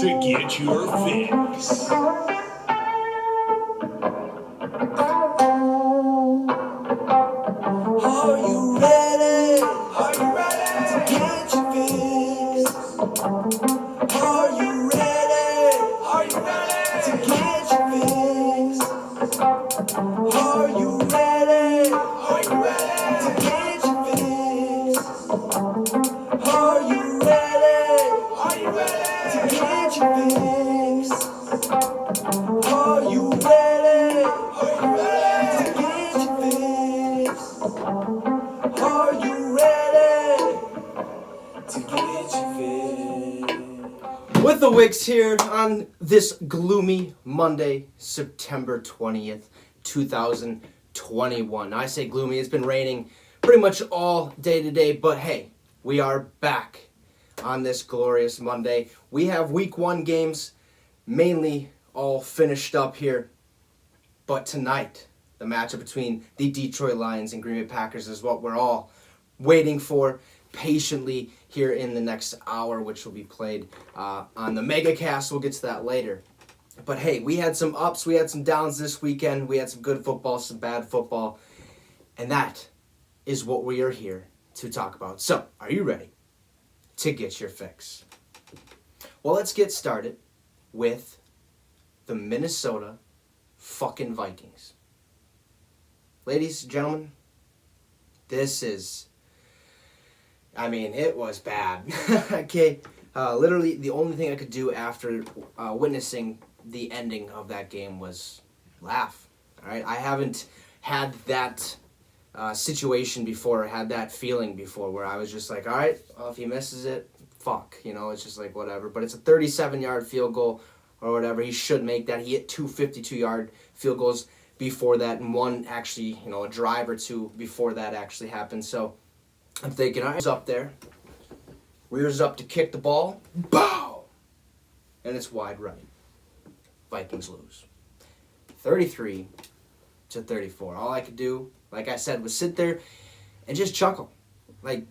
to get your fix. Are you ready? Are you ready to get your fix? Are you ready? Are you ready to get your fix? Are you ready? Are you ready to get your fix? Are you ready? Are you ready to get your fix? Are you ready? Are you ready to get your fix? Are you ready to get your fix? With the Wicks here on this gloomy Monday, September 20th, 2021. I say gloomy, it's been raining pretty much all day today, but hey, we are back on this glorious Monday. We have week 1 games mainly all finished up here, but tonight, the matchup between the Detroit Lions and Green Bay Packers is what we're all waiting for patiently here in the next hour, which will be played on the MegaCast. We'll get to that later. But hey, we had some ups, we had some downs this weekend. We had some good football, some bad football. And that is what we are here to talk about. So, are you ready to get your fix? Well, let's get started with the Minnesota fucking Vikings. Ladies and gentlemen, it was bad. Okay, literally the only thing I could do after witnessing the ending of that game was laugh. All right, I haven't had that situation before, had that feeling before, where I was just like, all right, well, if he misses it, fuck, it's just like whatever. But it's a 37-yard field goal or whatever. He should make that. He hit 2 52-yard field goals before that, and one actually, a drive or two before that actually happened. So I'm thinking, all right, up there, rears up to kick the ball, bow, and it's wide right. Vikings lose, 33-34. All I could do, like I said, was sit there and just chuckle, like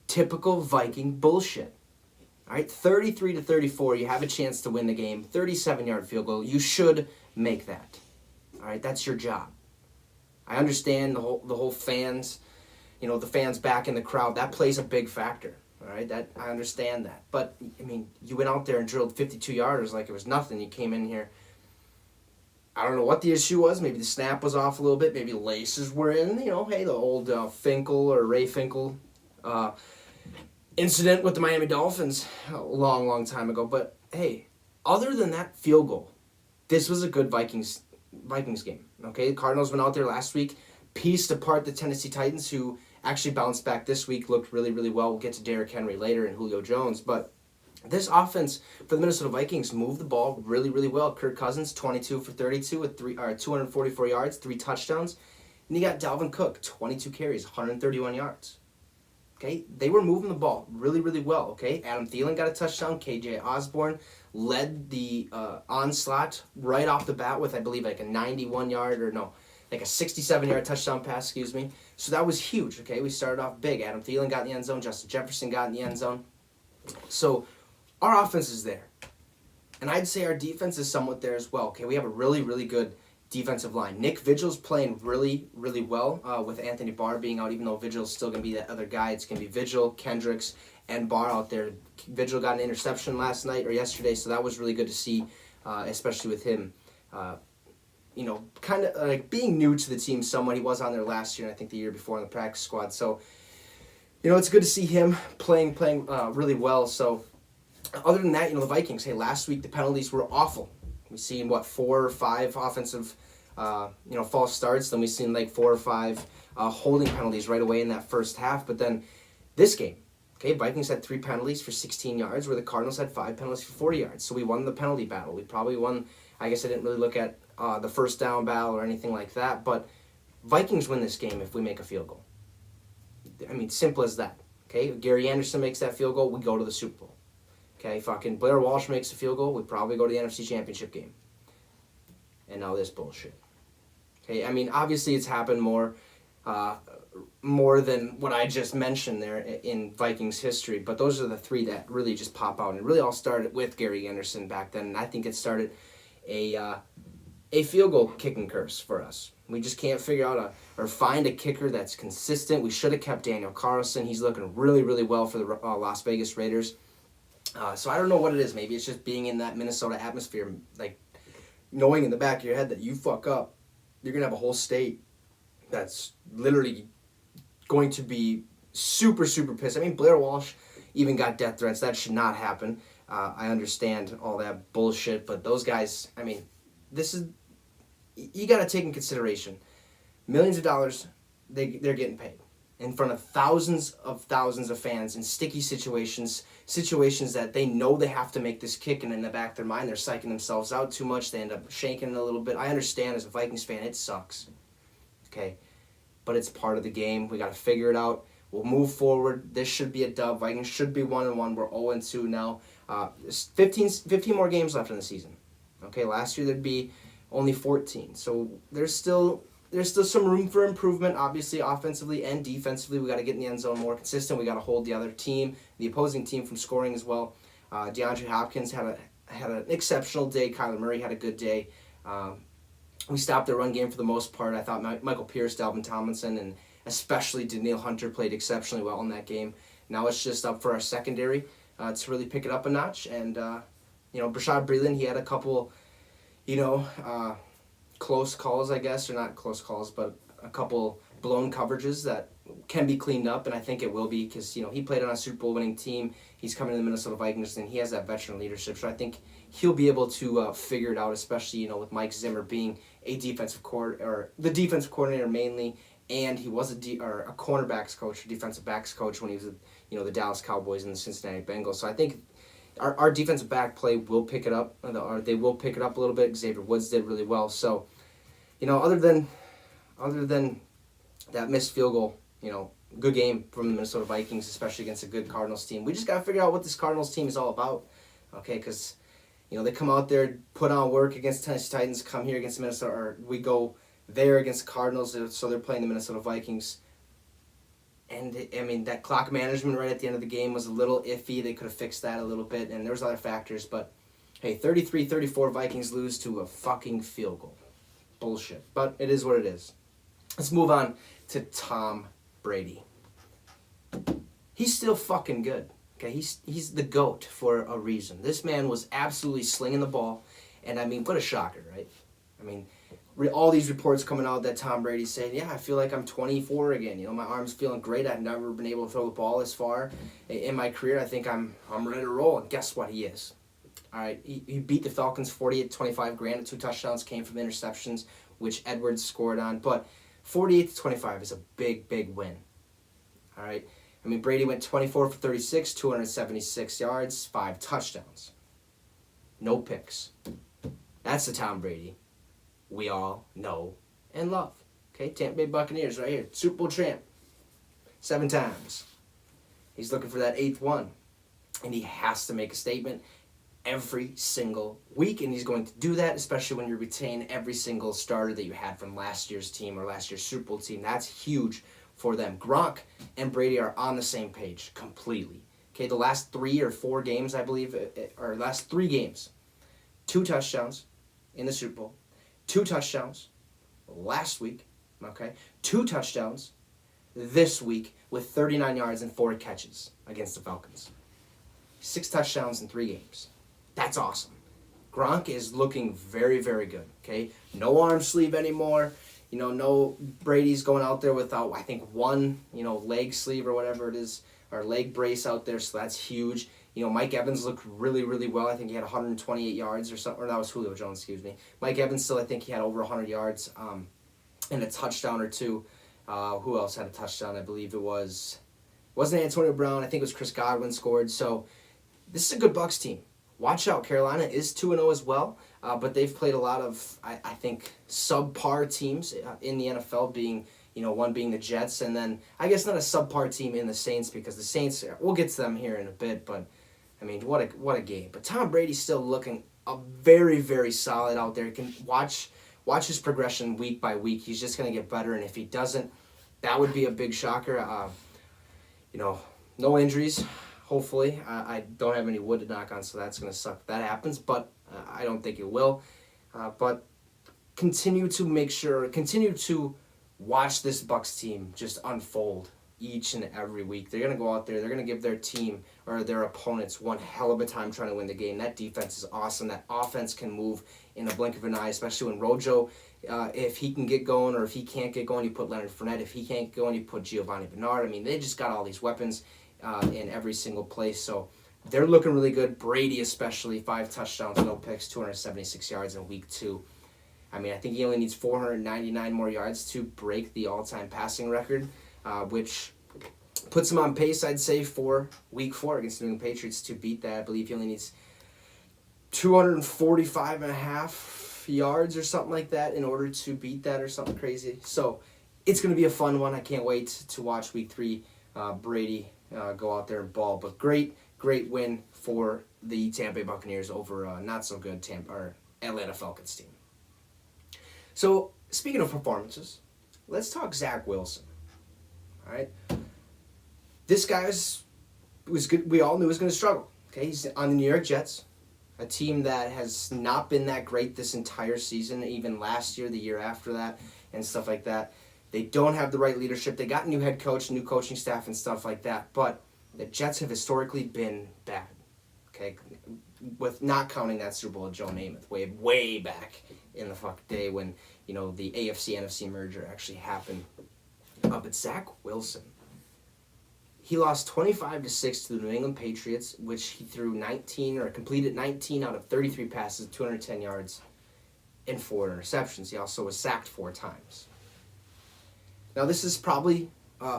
typical Viking bullshit. All right, 33-34. You have a chance to win the game. 37-yard field goal. You should make that. All right, that's your job. I understand the whole fans. The fans back in the crowd, that plays a big factor, all right? That I understand that. But, you went out there and drilled 52-yarders like it was nothing. You came in here, I don't know what the issue was. Maybe the snap was off a little bit. Maybe laces were in, hey, the old Finkel or Ray Finkel incident with the Miami Dolphins a long, long time ago. But, hey, other than that field goal, this was a good Vikings game, okay? The Cardinals went out there last week, pieced apart the Tennessee Titans, who actually bounced back this week, looked really, really well. We'll get to Derrick Henry later and Julio Jones. But this offense for the Minnesota Vikings moved the ball really, really well. Kirk Cousins, 22 for 32 with 244 yards, 3 touchdowns. And you got Dalvin Cook, 22 carries, 131 yards. Okay, they were moving the ball really, really well. Okay, Adam Thielen got a touchdown. KJ Osborne led the onslaught right off the bat with, I believe, like a 67-yard touchdown pass, excuse me. So that was huge, okay? We started off big. Adam Thielen got in the end zone. Justin Jefferson got in the end zone. So our offense is there. And I'd say our defense is somewhat there as well, okay? We have a really, really good defensive line. Nick Vigil's playing really, really well with Anthony Barr being out, even though Vigil's still going to be that other guy. It's going to be Vigil, Kendricks, and Barr out there. Vigil got an interception last night or yesterday, so that was really good to see, especially with him. Kind of like being new to the team somewhat. He was on there last year and I think the year before in the practice squad. So, it's good to see him playing really well. So, other than that, the Vikings, hey, last week the penalties were awful. We've seen, 4 or 5 offensive, false starts. Then we've seen 4 or 5 holding penalties right away in that first half. But then this game, okay, Vikings had 3 penalties for 16 yards where the Cardinals had 5 penalties for 40 yards. So we won the penalty battle. We probably won, I guess I didn't really look at the first down battle or anything like that, but Vikings win this game if we make a field goal. Simple as that. Okay, Gary Anderson makes that field goal, we go to the Super Bowl. Okay, fucking Blair Walsh makes a field goal, we probably go to the NFC Championship game. And now this bullshit. Okay, obviously it's happened more more than what I just mentioned there in Vikings history. But those are the three that really just pop out. And it really all started with Gary Anderson back then. And I think it started a field goal kicking curse for us. We just can't figure out or find a kicker that's consistent. We should have kept Daniel Carlson. He's looking really, really well for the Las Vegas Raiders. So I don't know what it is. Maybe it's just being in that Minnesota atmosphere, like knowing in the back of your head that you fuck up, you're going to have a whole state that's literally going to be super, super pissed. I mean, Blair Walsh even got death threats. That should not happen. I understand all that bullshit, but those guys, I mean, you got to take in consideration millions of dollars they're getting paid in front of thousands of fans in sticky situations that they know they have to make this kick, and in the back of their mind they're psyching themselves out too much. They end up shaking a little bit. I understand as a Vikings fan it sucks, okay, but it's part of the game. We got to figure it out. We'll move forward. This should be a dub. Vikings should be 1-1. We're 0-2 now. There's 15 more games left in the season. Okay, last year there'd be only 14. So there's still some room for improvement, obviously, offensively and defensively. We got to get in the end zone more consistent. We got to hold the other team, the opposing team, from scoring as well. DeAndre Hopkins had an exceptional day. Kyler Murray had a good day. We stopped the run game for the most part. I thought Michael Pierce, Dalvin Tomlinson, and especially Danielle Hunter played exceptionally well in that game. Now it's just up for our secondary to really pick it up a notch. And, Brashad Breeland, he had a couple, close calls, I guess, or not close calls, but a couple blown coverages that can be cleaned up, and I think it will be because, he played on a Super Bowl winning team. He's coming to the Minnesota Vikings, and he has that veteran leadership, so I think he'll be able to figure it out, especially, with Mike Zimmer being the defensive coordinator mainly, and he was a cornerbacks coach, or defensive backs coach when he was with, the Dallas Cowboys and the Cincinnati Bengals. So I think our defensive back play will pick it up. They will pick it up a little bit. Xavier Woods did really well. So, other than that missed field goal, good game from the Minnesota Vikings, especially against a good Cardinals team. We just got to figure out what this Cardinals team is all about, okay? Because, they come out there, put on work against Tennessee Titans, come here against Minnesota, or we go there against the Cardinals, so they're playing the Minnesota Vikings. And, that clock management right at the end of the game was a little iffy. They could have fixed that a little bit, and there was other factors. But, hey, 33-34, Vikings lose to a fucking field goal. Bullshit. But it is what it is. Let's move on to Tom Brady. He's still fucking good. Okay, he's the GOAT for a reason. This man was absolutely slinging the ball, and what a shocker, right? All these reports coming out that Tom Brady's saying, yeah, I feel like I'm 24 again. My arm's feeling great. I've never been able to throw the ball this far in my career. I think I'm ready to roll. And guess what? He is. All right, he beat the Falcons 48-25. Granted, 2 touchdowns came from interceptions, which Edwards scored on. But 48-25 is a big, big win. All right. Brady went 24 for 36, 276 yards, 5 touchdowns. No picks. That's the Tom Brady we all know and love. Okay, Tampa Bay Buccaneers right here. Super Bowl champ. 7 times. He's looking for that 8th one. And he has to make a statement every single week. And he's going to do that, especially when you retain every single starter that you had from last year's team or last year's Super Bowl team. That's huge for them. Gronk and Brady are on the same page completely. Okay, the last 3 or 4 games, I believe, or last 3 games, 2 touchdowns in the Super Bowl. 2 touchdowns last week, okay? 2 touchdowns this week with 39 yards and 4 catches against the Falcons. 6 touchdowns in 3 games. That's awesome. Gronk is looking very, very good, okay? No arm sleeve anymore. No Brady's going out there without, I think, 1, leg sleeve or whatever it is, or leg brace out there, so that's huge. Mike Evans looked really, really well. I think he had 128 yards or something. Or that was Julio Jones, excuse me. Mike Evans still, I think he had over 100 yards and a touchdown or 2. Who else had a touchdown? I believe it wasn't Antonio Brown. I think it was Chris Godwin scored. So this is a good Bucs team. Watch out. Carolina is 2-0 as well, but they've played a lot of, I think, subpar teams in the NFL, being, one being the Jets, and then I guess not a subpar team in the Saints, because the Saints, we'll get to them here in a bit, but what a game. But Tom Brady's still looking very, very solid out there. You can watch his progression week by week. He's just going to get better, and if he doesn't that would be a big shocker. No injuries, hopefully. I don't have any wood to knock on, so that's going to suck if that happens, but I don't think it will. But continue to watch this Bucs team just unfold each and every week. They're going to go out there. They're going to give their team or their opponents one hell of a time trying to win the game. That defense is awesome. That offense can move in a blink of an eye, especially when Rojo, if he can get going, or if he can't get going, you put Leonard Fournette. If he can't get going, you put Giovanni Bernard. I mean, they just got all these weapons in every single place. So they're looking really good. Brady especially, 5 touchdowns, no picks, 276 yards in week 2. I mean, I think he only needs 499 more yards to break the all-time passing record, which puts him on pace, I'd say, for week 4 against the New England Patriots to beat that. I believe he only needs 245 and a half yards or something like that in order to beat that, or something crazy. So it's going to be a fun one. I can't wait to watch week 3 Brady go out there and ball. But great win for the Tampa Bay Buccaneers over not so good Atlanta Falcons team. So speaking of performances, let's talk Zack Wilson. All right, this guy was good. We all knew he was going to struggle. Okay, he's on the New York Jets, a team that has not been that great this entire season, even last year, the year after that, and stuff like that. They don't have the right leadership. They got a new head coach, new coaching staff, and stuff like that. But the Jets have historically been bad. Okay, with not counting that Super Bowl of Joe Namath way back in the day when the AFC-NFC merger actually happened. But Zack Wilson, he lost 25-6 to the New England Patriots, which he threw completed 19 out of 33 passes, 210 yards, and 4 interceptions. He also was sacked 4 times. Now, this is probably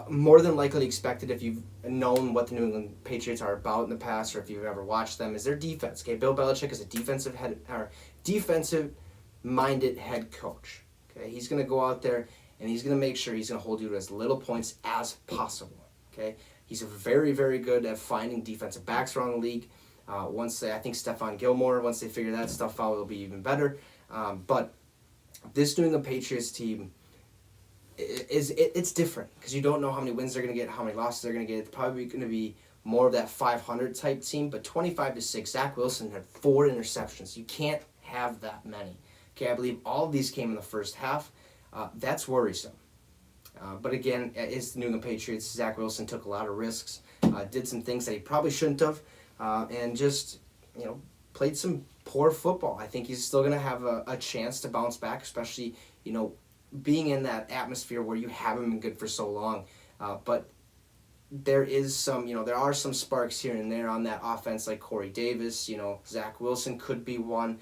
more than likely expected if you've known what the New England Patriots are about in the past, or if you've ever watched them, is their defense. Okay, Bill Belichick is a defensive-minded head coach. Okay, he's going to go out there and he's going to make sure he's going to hold you to as little points as possible. Okay, he's very, very good at finding defensive backs around the league. I think Stephon Gilmore, once they figure that stuff out, will be even better. But this New England Patriots team, it's different because you don't know how many wins they're going to get, how many losses they're going to get. It's probably going to be more of that 500 type team, but 25-6, Zack Wilson had 4 interceptions. You can't have that many. Okay, I believe all of these came in the first half. That's worrisome. But again, it's the New England Patriots. Zack Wilson took a lot of risks, did some things that he probably shouldn't have, and just played some poor football. I think he's still going to have a chance to bounce back, especially being in that atmosphere where you haven't been good for so long. But there are some sparks here and there on that offense, like Corey Davis. Zack Wilson could be one,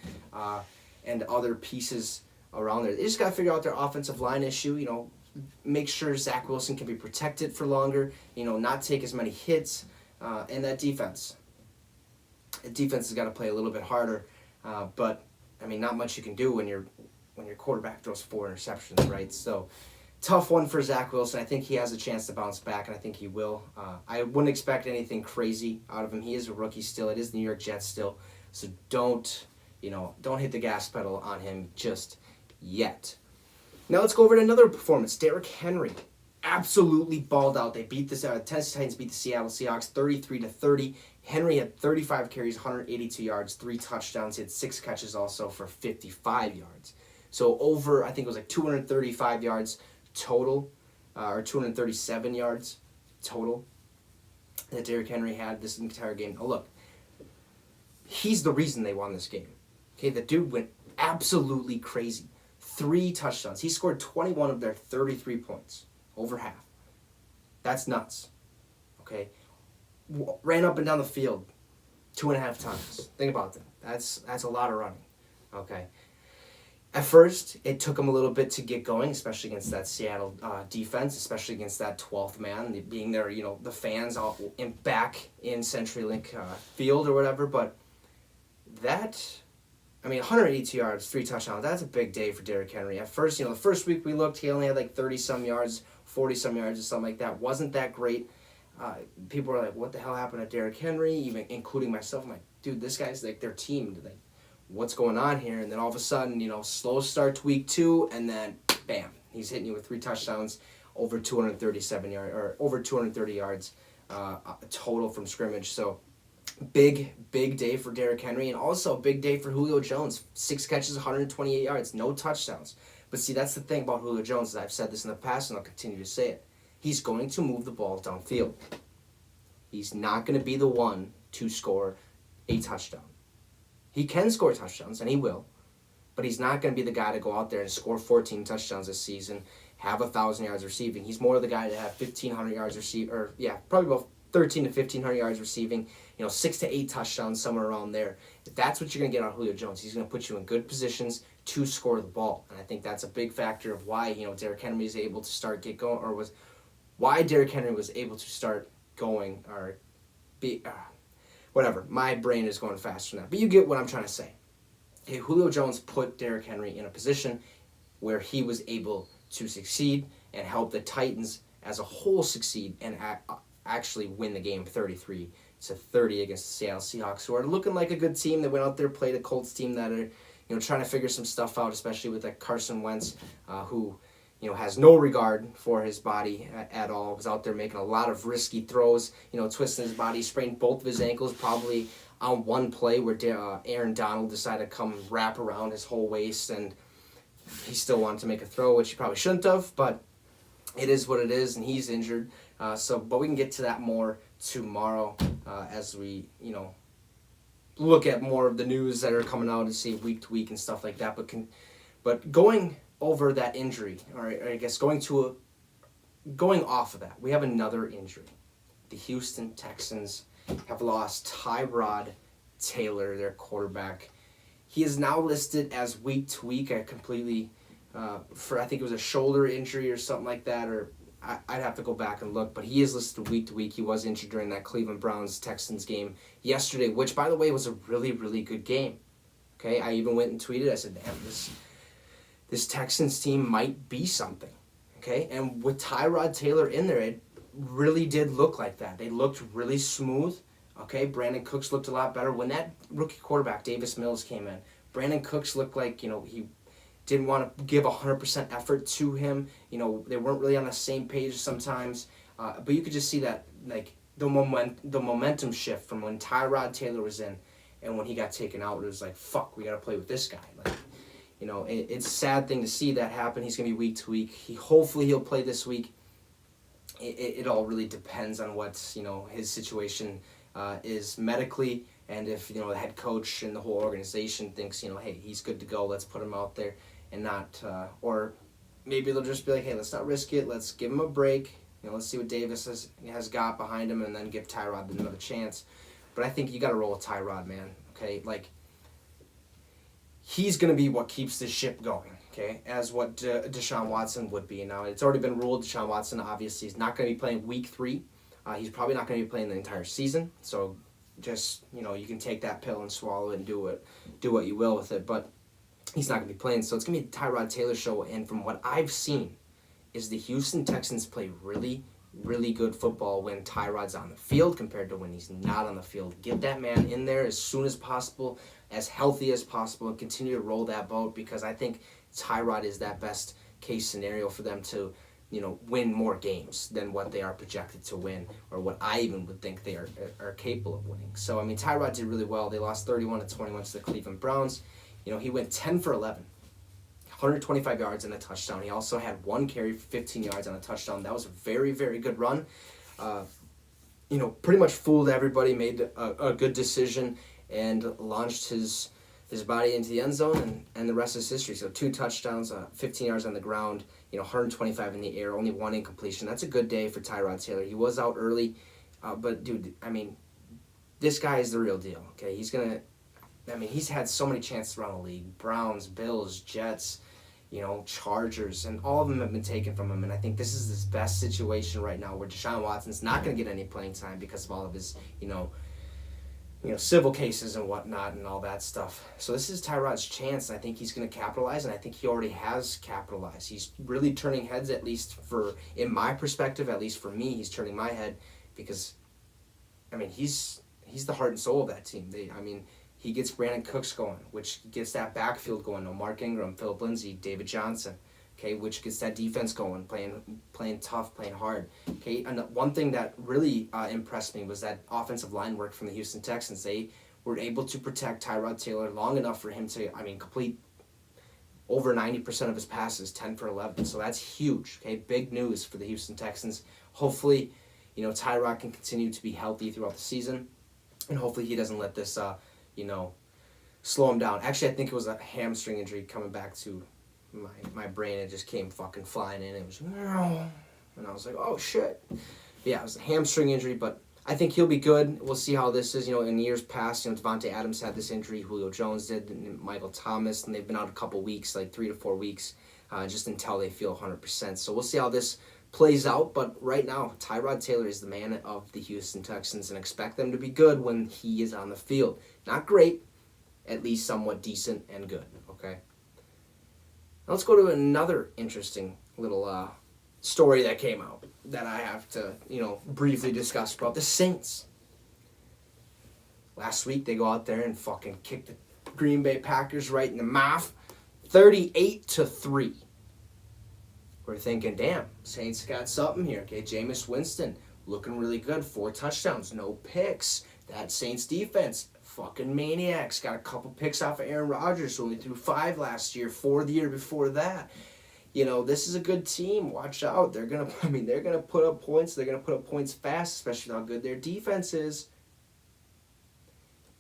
and other pieces around there. They just got to figure out their offensive line issue. Make sure Zack Wilson can be protected for longer. Not take as many hits, and that defense. The defense has got to play a little bit harder, but I mean, not much you can do when your quarterback throws 4 interceptions, right? So, tough one for Zack Wilson. I think he has a chance to bounce back, and I think he will. I wouldn't expect anything crazy out of him. He is a rookie still. It is the New York Jets still. So don't hit the gas pedal on him just yet. Now let's go over to another performance. Derrick Henry absolutely balled out. They beat the Tennessee Titans beat the Seattle Seahawks 33-30. Henry had 35 carries, 182 yards, 3 touchdowns. He had 6 catches also for 55 yards. So over, I think it was like 235 yards total, or 237 yards total that Derrick Henry had this entire game. Now look, he's the reason they won this game. Okay, the dude went absolutely crazy. 3 touchdowns. He scored 21 of their 33 points, over half. That's nuts. Okay, ran up and down the field 2.5 times. Think about that. That's a lot of running. Okay. At first, it took him a little bit to get going, especially against that Seattle defense, especially against that 12th man, being there, the fans all back in CenturyLink Field or whatever. But 182 yards, 3 touchdowns, that's a big day for Derrick Henry. At first, the first week we looked, he only had like 30-some yards, 40-some yards or something like that. Wasn't that great. People were like, what the hell happened to Derrick Henry, even including myself. I'm like, dude, this guy's like their team. Like, what's going on here? And then all of a sudden, slow start to week 2, and then bam, he's hitting you with 3 touchdowns, over 237 yards or over 230 yards total from scrimmage. So big day for Derrick Henry, and also a big day for Julio Jones. 6 catches, 128 yards, no touchdowns. But see, that's the thing about Julio Jones. I've said this in the past, and I'll continue to say it. He's going to move the ball downfield. He's not going to be the one to score a touchdown. He can score touchdowns, and he will, but he's not going to be the guy to go out there and score 14 touchdowns this season, have 1,000 yards receiving. He's more the guy to have 1,500 yards receiving, or probably about 13 to 1,500 yards receiving, 6 to 8 touchdowns, somewhere around there. If that's what you're going to get out of Julio Jones, he's going to put you in good positions to score the ball. And I think that's a big factor of why, Derrick Henry is able to get going, or why Derrick Henry was able to start going, or whatever. My brain is going faster than that. But you get what I'm trying to say. Hey, Julio Jones put Derrick Henry in a position where he was able to succeed and help the Titans as a whole succeed and actually win the game 33-30 against the Seattle Seahawks, who are looking like a good team. That went out there, played a Colts team that are trying to figure some stuff out, especially with that Carson Wentz, who has no regard for his body at all. Was out there making a lot of risky throws, twisting his body, sprained both of his ankles probably on one play where Aaron Donald decided to come wrap around his whole waist, and he still wanted to make a throw, which he probably shouldn't have, but it is what it is, and he's injured. But we can get to that more tomorrow as we, look at more of the news that are coming out and see week to week and stuff like that. But going over that injury, or I guess going off of that, we have another injury. The Houston Texans have lost Tyrod Taylor, their quarterback. He is now listed as week to week. I think it was a shoulder injury or something like that, or I'd have to go back and look, but he is listed week to week. He was injured during that Cleveland Browns-Texans game yesterday, which, by the way, was a really, really good game. Okay, I even went and tweeted. I said, damn, this Texans team might be something. Okay, and with Tyrod Taylor in there, it really did look like that. They looked really smooth. Okay, Brandon Cooks looked a lot better. When that rookie quarterback, Davis Mills, came in, Brandon Cooks looked like, he didn't want to give 100% effort to him. They weren't really on the same page sometimes. But you could just see that, like, the momentum shift from when Tyrod Taylor was in and when he got taken out. It was like, fuck, we got to play with this guy. Like, it's a sad thing to see that happen. He's going to be week to week. Hopefully he'll play this week. It all really depends on what, his situation is medically, and if, the head coach and the whole organization thinks, hey, he's good to go, let's put him out there. And not, or maybe they'll just be like, hey, let's not risk it. Let's give him a break. Let's see what Davis has got behind him, and then give Tyrod another chance. But I think you got to roll with Tyrod, man. Okay, like, he's gonna be what keeps this ship going. Okay, as what Deshaun Watson would be. Now it's already been ruled. Deshaun Watson obviously is not going to be playing week 3. He's probably not going to be playing the entire season. So just you can take that pill and swallow it and do what you will with it. But he's not going to be playing, so it's going to be a Tyrod Taylor show. And from what I've seen, is the Houston Texans play really, really good football when Tyrod's on the field compared to when he's not on the field. Get that man in there as soon as possible, as healthy as possible, and continue to roll that boat, because I think Tyrod is that best case scenario for them to, win more games than what they are projected to win, or what I even would think they are capable of winning. So, Tyrod did really well. They lost 31-21 to the Cleveland Browns. He went 10 for 11, 125 yards and a touchdown. He also had 1 carry for 15 yards on a touchdown. That was a very, very good run. Pretty much fooled everybody, made a good decision, and launched his body into the end zone, and the rest is history. So 2 touchdowns, 15 yards on the ground, 125 in the air, only 1 incompletion. That's a good day for Tyrod Taylor. He was out early, but dude, this guy is the real deal. Okay, he's had so many chances around the league: Browns, Bills, Jets, Chargers, and all of them have been taken from him. And I think this is his best situation right now, where Deshaun Watson's not going to get any playing time because of all of his, civil cases and whatnot and all that stuff. So this is Tyrod's chance, and I think he's going to capitalize, and I think he already has capitalized. He's really turning heads, at least in my perspective, at least for me, he's turning my head, because, he's the heart and soul of that team. He gets Brandon Cooks going, which gets that backfield going. Mark Ingram, Philip Lindsay, David Johnson, okay, which gets that defense going, playing tough, playing hard. Okay, and one thing that really impressed me was that offensive line work from the Houston Texans. They were able to protect Tyrod Taylor long enough for him to, complete over 90% of his passes, 10 for 11. So that's huge. Okay, big news for the Houston Texans. Hopefully, Tyrod can continue to be healthy throughout the season, and hopefully he doesn't let this, slow him down. Actually, I think it was a hamstring injury coming back to my brain. It just came fucking flying in. It was, and I was like, oh shit. But yeah, it was a hamstring injury, but I think he'll be good. We'll see how this is. In years past, Devontae Adams had this injury, Julio Jones did, and Michael Thomas, and they've been out a couple weeks, like 3 to 4 weeks, just until they feel 100%. So we'll see how this plays out. But right now, Tyrod Taylor is the man of the Houston Texans, and expect them to be good when he is on the field. Not great, at least somewhat decent and good. Okay. Now let's go to another interesting little story that came out that I have to, briefly discuss about the Saints. Last week, they go out there and fucking kick the Green Bay Packers right in the mouth, 38-3. We're thinking, damn, Saints got something here. Okay, Jameis Winston looking really good, 4 touchdowns, no picks. That Saints defense, fucking maniacs. Got a couple picks off of Aaron Rodgers, who only threw 5 last year, 4 the year before that. This is a good team. Watch out. They're gonna put up points. They're gonna put up points fast, especially how good their defense is.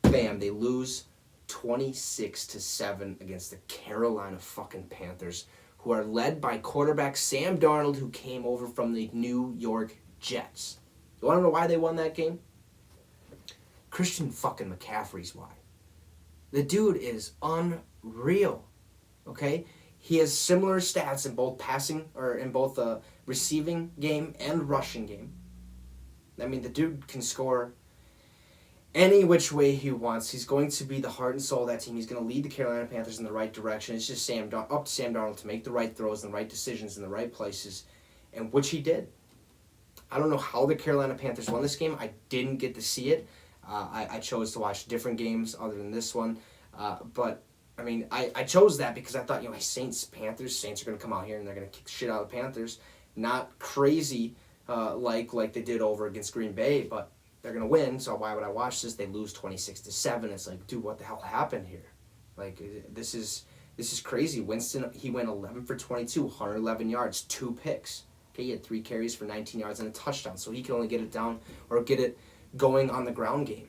Bam, they lose 26-7 against the Carolina fucking Panthers, who are led by quarterback Sam Darnold, who came over from the New York Jets. You wanna know why they won that game? Christian fucking McCaffrey's why. The dude is unreal. Okay? He has similar stats in both receiving game and rushing game. The dude can score any which way he wants. He's going to be the heart and soul of that team. He's going to lead the Carolina Panthers in the right direction. It's just up to Sam Darnold to make the right throws and the right decisions in the right places, and which he did. I don't know how the Carolina Panthers won this game. I didn't get to see it. I chose to watch different games other than this one, but I chose that because I thought, Saints are going to come out here and they're going to kick the shit out of the Panthers. Not crazy like they did over against Green Bay, but they're going to win, so why would I watch this? They lose 26-7. It's like, dude, what the hell happened here? Like, this is crazy. Winston, he went 11 for 22, 111 yards, 2 picks. Okay, he had 3 carries for 19 yards and a touchdown, so he could only get it down or get it going on the ground game.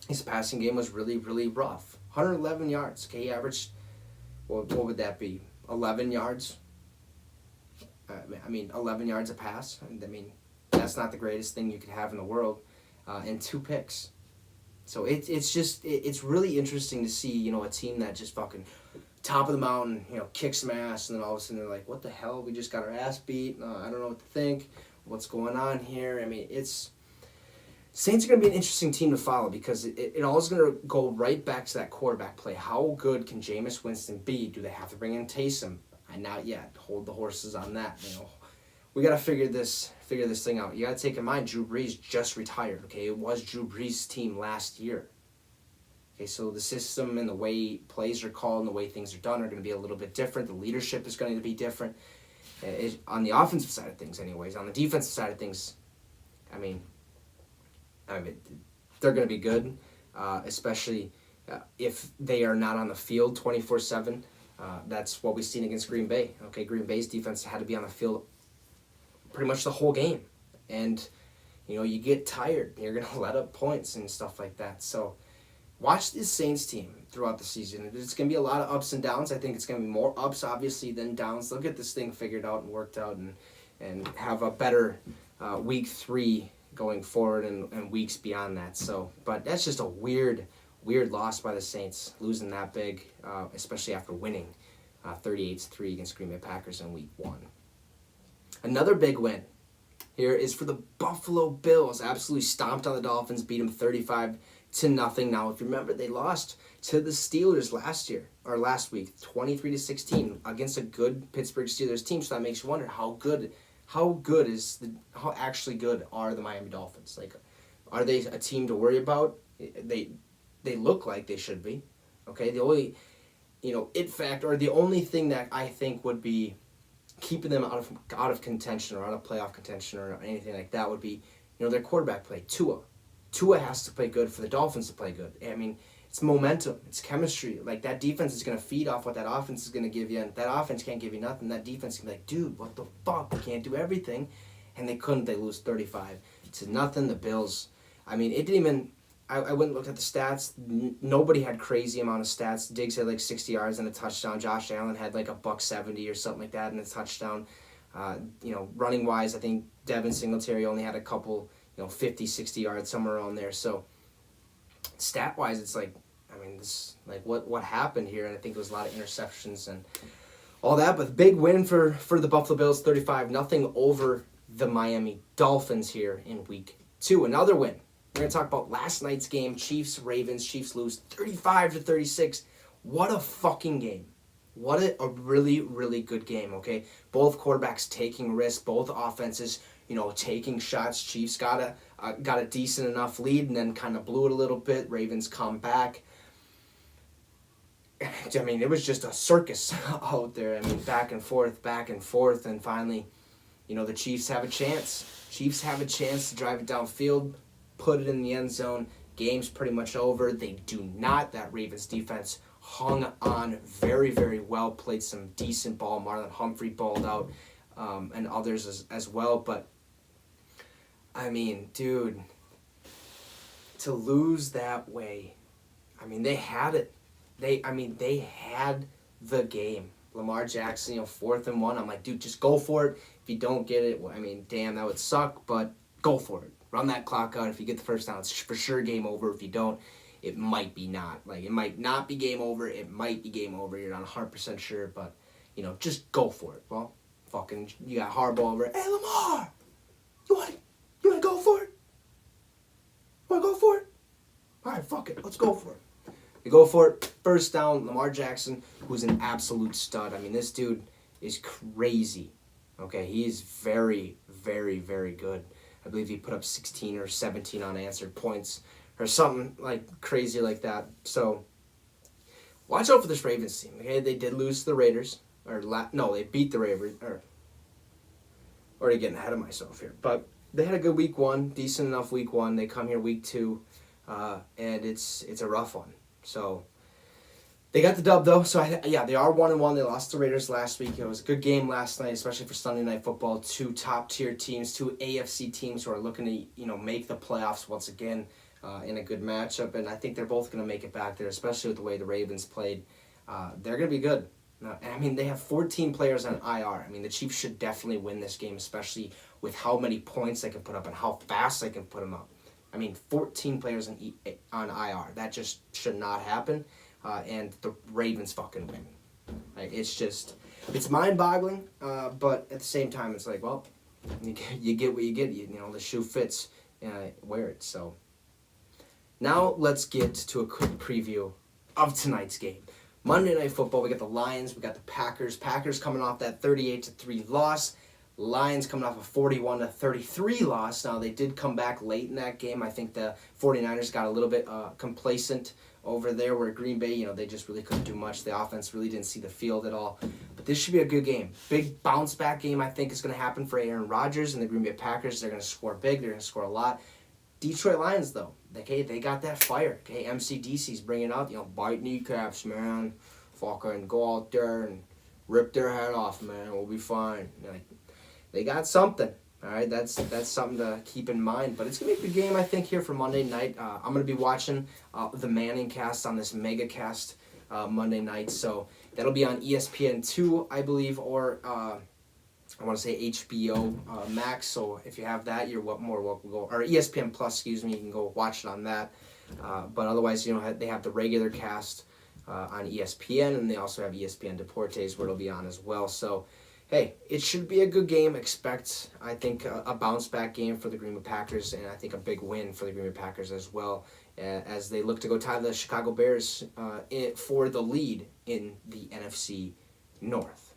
His passing game was really, really rough. 111 yards. Okay, he averaged, what would that be? 11 yards? 11 yards a pass. That's not the greatest thing you could have in the world. And 2 picks. So it's really interesting to see, a team that just fucking top of the mountain, kicks some ass, and then all of a sudden they're like, what the hell? We just got our ass beat. I don't know what to think. What's going on here? Saints are going to be an interesting team to follow because it all is going to go right back to that quarterback play. How good can Jameis Winston be? Do they have to bring in Taysom? Not yet. Hold the horses on that. We got to figure this thing out. You got to take in mind, Drew Brees just retired. Okay, it was Drew Brees' team last year. Okay, so the system and the way plays are called and the way things are done are going to be a little bit different. The leadership is going to be different. On the offensive side of things, anyways. On the defensive side of things, they're going to be good, especially if they are not on the field 24/7. That's what we've seen against Green Bay. Okay, Green Bay's defense had to be on the field pretty much the whole game. And, you get tired. You're going to let up points and stuff like that. So watch this Saints team throughout the season. It's going to be a lot of ups and downs. I think it's going to be more ups, obviously, than downs. They'll get this thing figured out and worked out and have a better week 3 going forward and weeks beyond that. So, but that's just a weird loss by the Saints, losing that big, especially after winning 38-3 against Green Bay Packers in week 1. Another big win here is for the Buffalo Bills. Absolutely stomped on the Dolphins, beat them 35-0. Now, if you remember, they lost to the Steelers last week, 23-16 against a good Pittsburgh Steelers team. So that makes you wonder how actually good are the Miami Dolphins? Like, are they a team to worry about? They look like they should be. Okay, the only it factor, or the only thing that I think would be keeping them out of contention or out of playoff contention or anything like that would be, their quarterback play, Tua. Tua has to play good for the Dolphins to play good. I mean, it's momentum. It's chemistry. Like, that defense is going to feed off what that offense is going to give you, and that offense can't give you nothing. That defense can be like, dude, what the fuck? We can't do everything. And they couldn't. They lose 35-0. The Bills. I mean, it didn't even... I went and looked at the stats. Nobody had crazy amount of stats. Diggs had like 60 yards and a touchdown. Josh Allen had like $170 or something like that and a touchdown. Running wise, I think Devin Singletary only had a couple, 50, 60 yards, somewhere around there. So stat wise, it's like, I mean, this like what happened here? And I think it was a lot of interceptions and all that. But big win for the Buffalo Bills, 35-0 over the Miami Dolphins here in week 2. Another win. We're going to talk about last night's game, Chiefs-Ravens. Chiefs lose 35-36. What a fucking game. What a really, really good game, okay? Both quarterbacks taking risks, both offenses, taking shots. Chiefs got a decent enough lead and then kind of blew it a little bit. Ravens come back. I mean, it was just a circus out there. I mean, back and forth, and finally, the Chiefs have a chance. Chiefs have a chance to drive it downfield, put it in the end zone. Game's pretty much over. They do not. That Ravens defense hung on very, very well, played some decent ball. Marlon Humphrey balled out, and others as well. But, I mean, dude, to lose that way, I mean, they had it. They had the game. Lamar Jackson, 4th and 1. I'm like, dude, just go for it. If you don't get it, well, I mean, damn, that would suck, but go for it. Run that clock out. If you get the first down, it's for sure game over. If you don't, it might be not. Like, it might not be game over. It might be game over. You're not 100% sure, but, just go for it. Well, fucking, you got Harbaugh over. Hey, Lamar! You want to go for it? Want to go for it? All right, fuck it. Let's go for it. You go for it. First down, Lamar Jackson, who's an absolute stud. I mean, this dude is crazy. Okay, he is very, very, very good. I believe he put up 16 or 17 unanswered points or something like crazy like that. So watch out for this Ravens team. Okay, they did lose to the Raiders. They beat the Ravens. Already getting ahead of myself here. But they had a good week 1, decent enough week 1. They come here week 2, and it's a rough one. So they got the dub though. So they are 1-1. They lost to the Raiders last week. It was a good game last night, especially for Sunday Night Football. 2 top tier teams, 2 AFC teams who are looking to make the playoffs once again in a good matchup. And I think they're both going to make it back there, especially with the way the Ravens played. They're going to be good. I mean, they have 14 players on IR. I mean, the Chiefs should definitely win this game, especially with how many points they can put up and how fast they can put them up. I mean, 14 players on IR. That just should not happen. And the Ravens fucking win. Like, it's mind-boggling, but at the same time, it's like, well, you get what you get. The shoe fits, wear it. So now let's get to a quick preview of tonight's game. Monday Night Football, we got the Lions, we got the Packers. Packers coming off that 38-3 loss. Lions coming off a 41-33 loss. Now, they did come back late in that game. I think the 49ers got a little bit complacent over there, where Green Bay, they just really couldn't do much. The offense really didn't see the field at all. But this should be a good game. Big bounce-back game, I think, is going to happen for Aaron Rodgers and the Green Bay Packers. They're going to score big. They're going to score a lot. Detroit Lions, though, they got that fire. Okay, MCDC's bringing out, bite kneecaps, man. Fucking go out there and rip their head off, man. We'll be fine. They got something. All right, that's something to keep in mind. But it's going to be a good game, I think, here for Monday night. I'm going to be watching the Manning cast on this mega cast Monday night. So that'll be on ESPN2, I believe, or I want to say HBO Max. So if you have that, you're more welcome to go. Or ESPN Plus, excuse me. You can go watch it on that. But otherwise, they have the regular cast on ESPN, and they also have ESPN Deportes where it'll be on as well. So, hey, it should be a good game. Expect, I think, a bounce-back game for the Green Bay Packers, and I think a big win for the Green Bay Packers as well, as they look to go tie the Chicago Bears for the lead in the NFC North.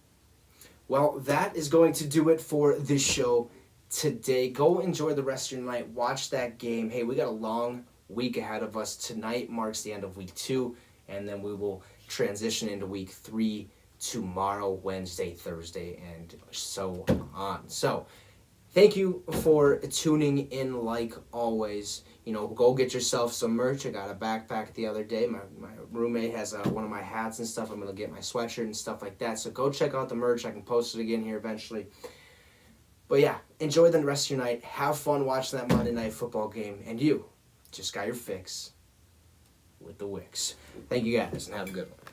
Well, that is going to do it for this show today. Go enjoy the rest of your night. Watch that game. Hey, we got a long week ahead of us. Tonight marks the end of week 2, and then we will transition into week 3 tomorrow, Wednesday, Thursday, and so on. So, thank you for tuning in like always. Go get yourself some merch. I got a backpack the other day. My roommate has one of my hats and stuff. I'm going to get my sweatshirt and stuff like that. So go check out the merch. I can post it again here eventually. But yeah, enjoy the rest of your night. Have fun watching that Monday Night Football game. And you just got your fix with the Wicks. Thank you guys, and have a good one.